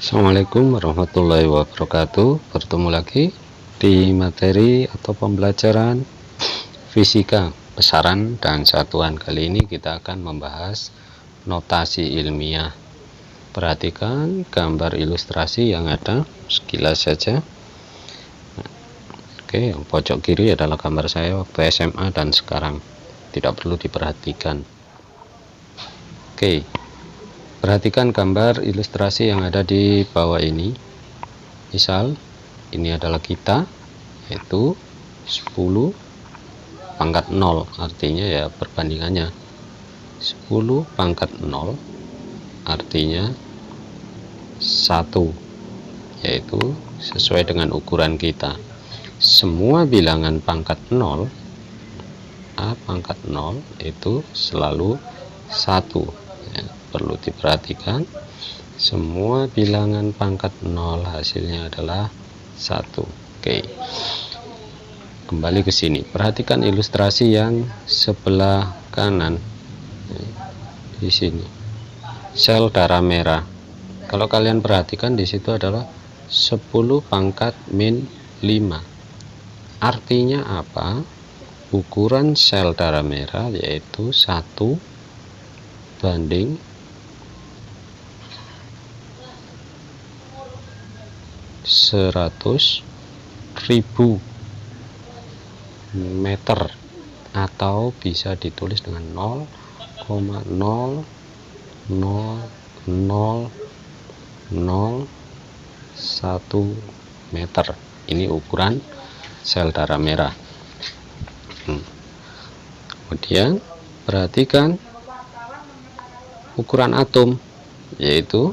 Assalamualaikum warahmatullahi wabarakatuh. Bertemu lagi di materi atau pembelajaran fisika besaran dan satuan. Kali ini kita akan membahas notasi ilmiah. Perhatikan gambar ilustrasi yang ada sekilas saja. Oke, yang pojok kiri adalah gambar saya waktu SMA dan sekarang. Tidak perlu diperhatikan. Oke, perhatikan gambar ilustrasi yang ada di bawah ini. Misal ini adalah kita, yaitu 10 pangkat 0, artinya ya perbandingannya 10 pangkat 0 artinya 1, yaitu sesuai dengan ukuran kita. Semua bilangan pangkat 0, A pangkat 0 itu selalu 1 ya, perlu diperhatikan. Semua bilangan pangkat 0 hasilnya adalah 1. Oke, kembali ke sini. Perhatikan ilustrasi yang sebelah kanan. Di sini sel darah merah. Kalau kalian perhatikan di situ adalah 10 pangkat min 5. Artinya apa? Ukuran sel darah merah yaitu 1 banding 100.000 meter, atau bisa ditulis dengan 0,00001 meter. Ini ukuran sel darah merah. Kemudian perhatikan ukuran atom, yaitu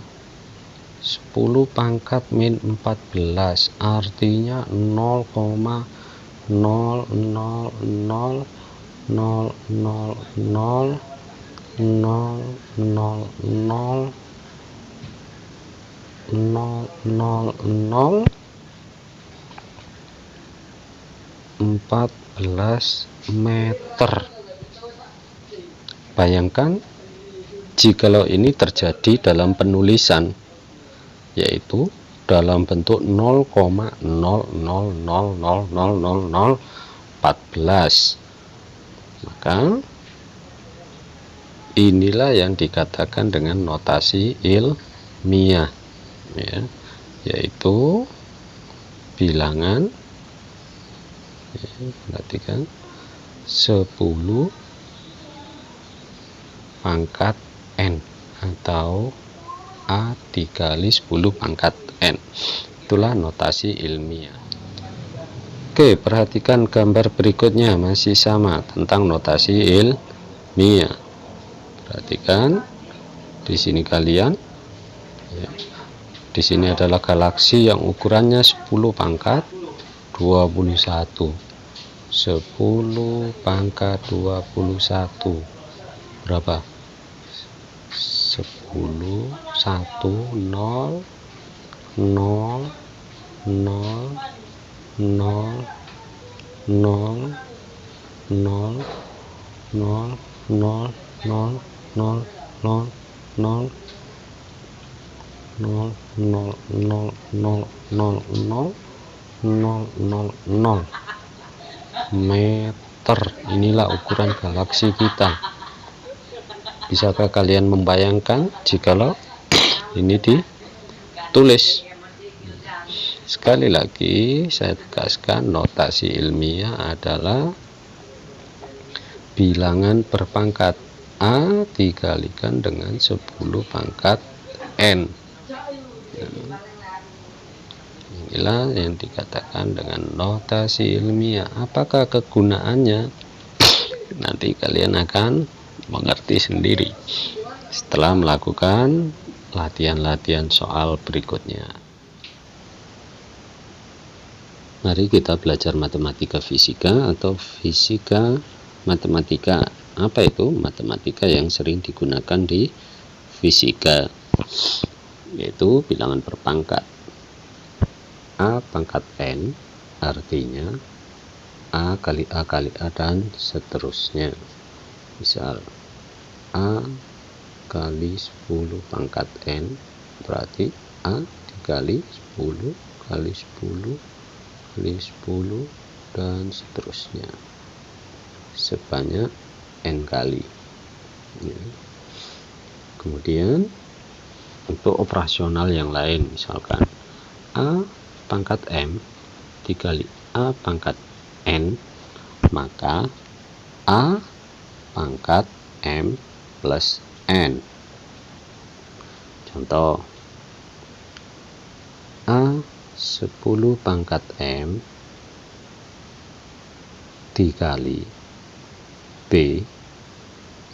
10 pangkat min 14, artinya 0,000000014 meter. Bayangkan jikalau ini terjadi dalam penulisan, yaitu dalam bentuk 0,000000014, maka inilah yang dikatakan dengan notasi ilmiah ya, yaitu bilangan ya, perhatikan 10 pangkat n atau A dikali 10 pangkat n. Itulah notasi ilmiah. Oke, perhatikan gambar berikutnya, masih sama tentang notasi ilmiah. Perhatikan di sini kalian ya, di sini adalah galaksi yang ukurannya 10 pangkat 21. 10 pangkat 21 berapa? 10 1 0 0 0 0 0 0 0 0 0 0 0 meter. Inilah ukuran galaksi kita. Bisakah kalian membayangkan jikalau ini ditulis? Sekali lagi saya tegaskan, notasi ilmiah adalah bilangan berpangkat A dikalikan dengan 10 pangkat n. Inilah yang dikatakan dengan notasi ilmiah. Apakah kegunaannya? Nanti kalian akan mengerti sendiri setelah melakukan latihan-latihan soal berikutnya. Mari kita belajar matematika fisika atau fisika matematika. Apa itu matematika yang sering digunakan di fisika? Yaitu bilangan berpangkat. A pangkat n artinya A kali A kali A dan seterusnya. Misal A kali 10 pangkat n berarti A kali 10 kali 10 kali 10 dan seterusnya sebanyak n kali ya. Kemudian untuk operasional yang lain, misalkan A pangkat M dikali A pangkat N, maka A pangkat M plus N. Contoh, A 10 pangkat M dikali B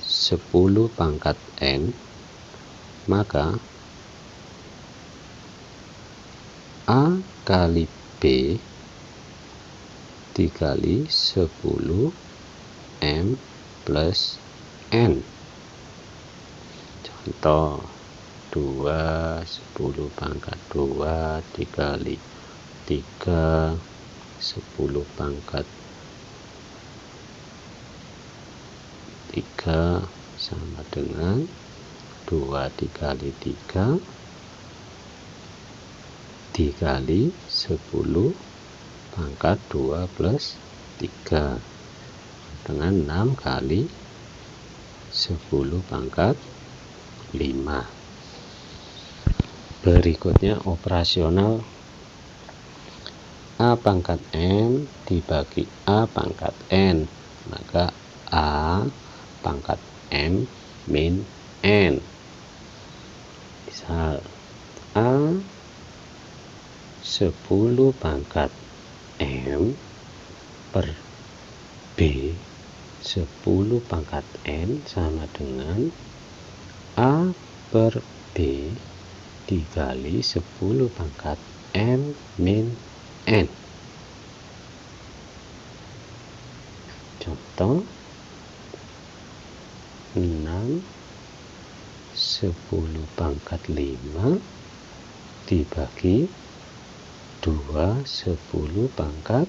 10 pangkat N, maka A kali B dikali 10 M plus N. Contoh 2 10 pangkat 2 dikali 3 10 pangkat 3 sama dengan 2 dikali 3 dikali 10 pangkat 2 plus 3 dengan 6 kali 10 pangkat 5. Berikutnya operasional A pangkat M dibagi A pangkat N, maka A pangkat M min N. Misal A 10 pangkat M per B 10 pangkat N sama dengan A per B dikali 10 pangkat M min N. Contoh 6 10 pangkat 5 dibagi 2 10 pangkat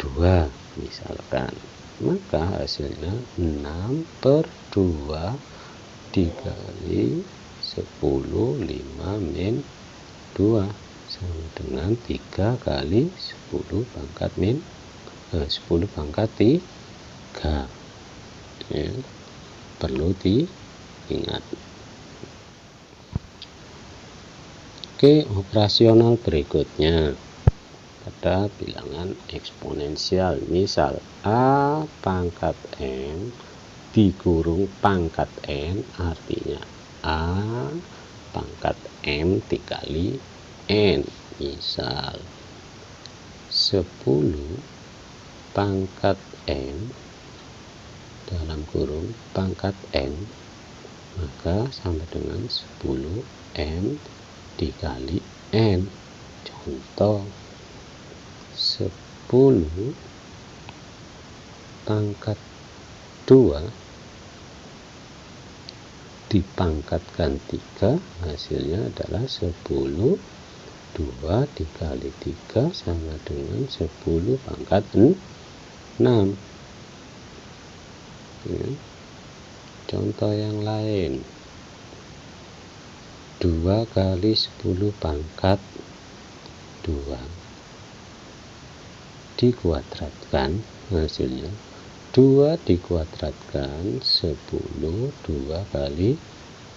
2 misalkan, maka hasilnya 6 per 2 dikali 10 5 min 2 sama dengan 3 kali 10 pangkat min 10 pangkat 3 ya, perlu diingat. Oke, operasional berikutnya pada bilangan eksponensial, misal A pangkat M dikurung pangkat N, artinya A pangkat M dikali N. Misal 10 pangkat M dalam kurung pangkat N, maka sama dengan 10 M dikali N. Contoh 10 pangkat 2 dipangkatkan 3, hasilnya adalah 10. 2 dikali 3 sama dengan 10 pangkat 6 ya. Contoh yang lain 2 kali 10 pangkat 2 dikuadratkan, hasilnya 2 dikuadratkan 10, 2 kali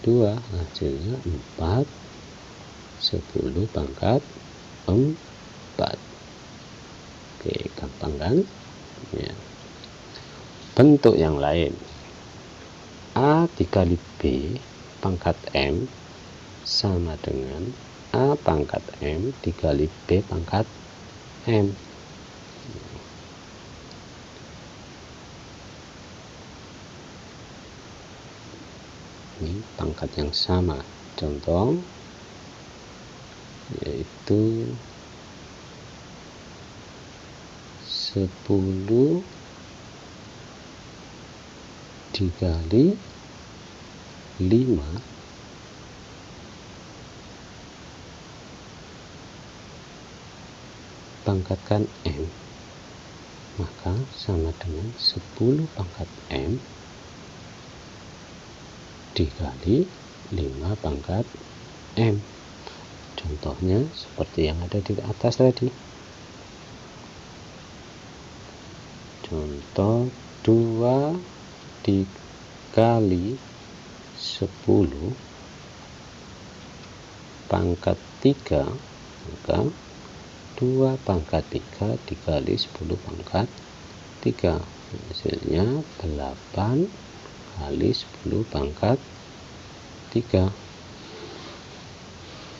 2 hasilnya 4, 10 pangkat 4. Oke, gampang kan ya. Bentuk yang lain, A dikali B pangkat M sama dengan A pangkat M dikali B pangkat M. Ini pangkat yang sama. Contoh yaitu 10 dikali 5 pangkatkan M, maka sama dengan 10 pangkat M dikali 5 pangkat m. Contohnya seperti yang ada di atas tadi. Contoh 2 dikali 10 pangkat 3, maka 2 pangkat 3 dikali 10 pangkat 3, hasilnya 8 kali 10 pangkat 3.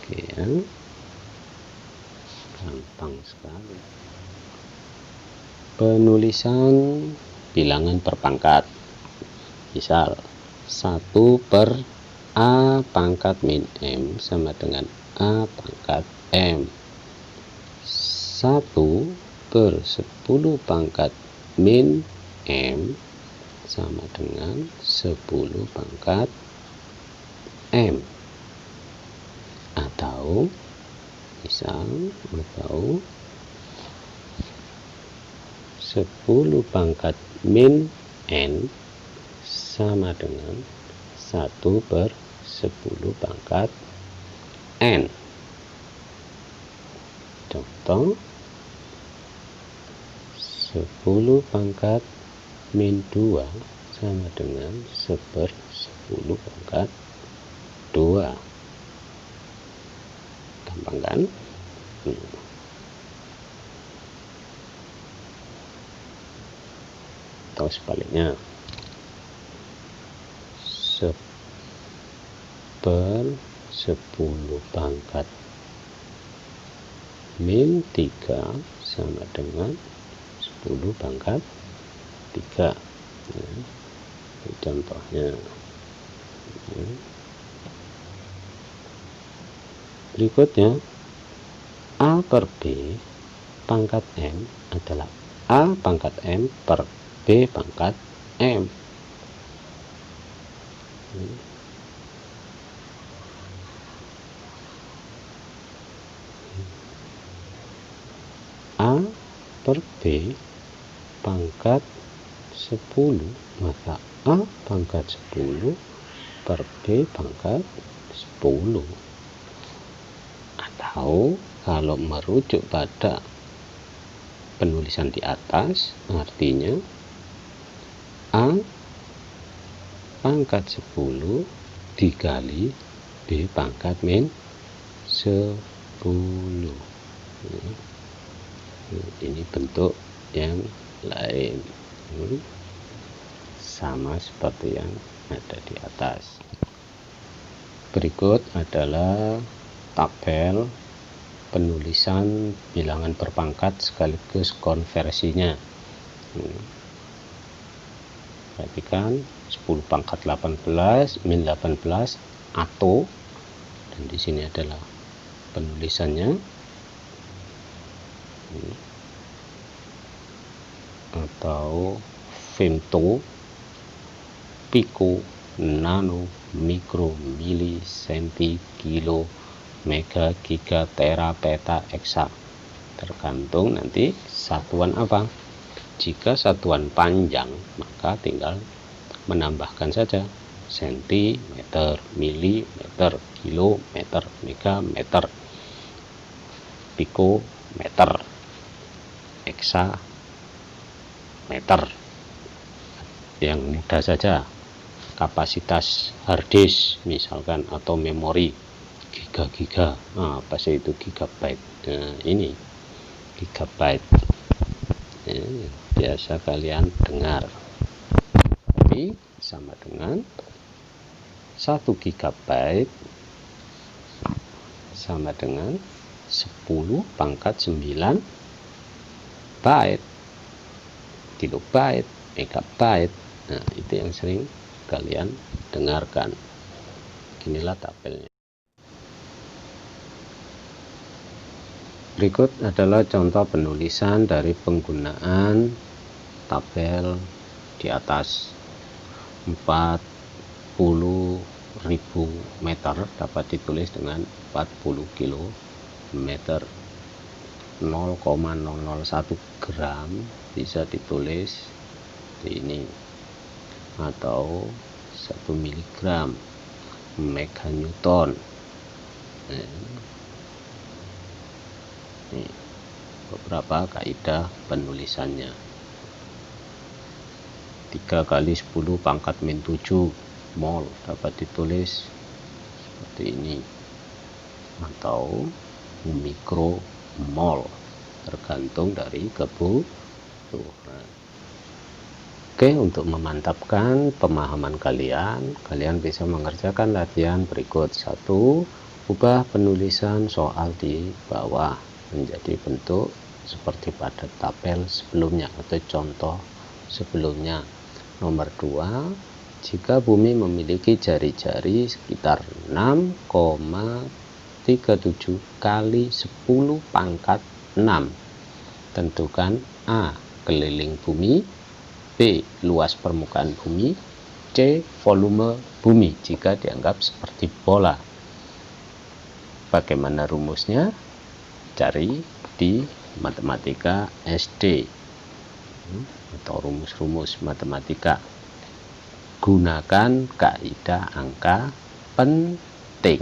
Oke ya, gampang sekali. Penulisan bilangan per pangkat, misal 1 per A pangkat min M sama dengan A pangkat M. 1 per 10 pangkat min M sama dengan 10 pangkat M. Atau misal 10 pangkat min N sama dengan 1 per 10 pangkat N. Contoh 10 pangkat min 2 sama dengan 1 per 10 pangkat 2. Gampang kan? Atau sebaliknya, 10 per 10 pangkat min 3 sama dengan 10 pangkat 3. Ini contohnya. Berikutnya, A per B pangkat M adalah A pangkat M per B pangkat M. A per B pangkat 10, maka A pangkat 10 per B pangkat 10. Atau kalau merujuk pada penulisan di atas, artinya A pangkat 10 dikali B pangkat min 10. Ini bentuk yang lain, sama seperti yang ada di atas. Berikut adalah tabel penulisan bilangan per pangkat sekaligus konversinya. Perhatikan 10 pangkat 18 min 18 atau, dan di sini adalah penulisannya, atau femto, pico, nano, mikro, mili, senti, kilo, mega, giga, tera, peta, eksa, tergantung nanti satuan apa. Jika satuan panjang, maka tinggal menambahkan saja sentimeter, milimeter, kilometer, mega, meter, piko, meter, eksa, meter. Yang mudah saja, kapasitas harddisk misalkan, atau memori giga-giga. Apa sih itu gigabyte? Ini gigabyte, biasa kalian dengar. Tapi sama dengan 1 gigabyte sama dengan 10 pangkat 9 byte, kilobyte, megabyte. Itu yang sering kalian dengarkan. Inilah tabelnya. Berikut adalah contoh penulisan dari penggunaan tabel di atas. 40.000 meter dapat ditulis dengan 40 km. 0,001 gram bisa ditulis ini, atau 1 miligram, meganewton. Ini beberapa kaidah penulisannya. 3 kali 10 pangkat min 7 mol dapat ditulis seperti ini, atau mikromol, tergantung dari kebutuhan. Oke, untuk memantapkan pemahaman kalian bisa mengerjakan latihan berikut. 1. Ubah penulisan soal di bawah menjadi bentuk seperti pada tabel sebelumnya atau contoh sebelumnya. Nomor 2, jika bumi memiliki jari-jari sekitar 6,37 kali 10 pangkat 6, tentukan A. keliling bumi, B. luas permukaan bumi, C. volume bumi jika dianggap seperti bola. Bagaimana rumusnya? Cari di matematika SD atau rumus-rumus matematika. Gunakan kaidah angka penting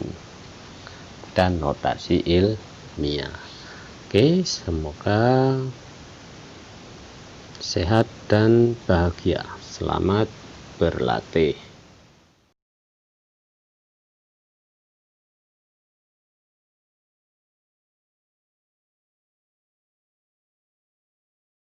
dan notasi ilmiah. Oke, semoga sehat dan bahagia. Selamat berlatih.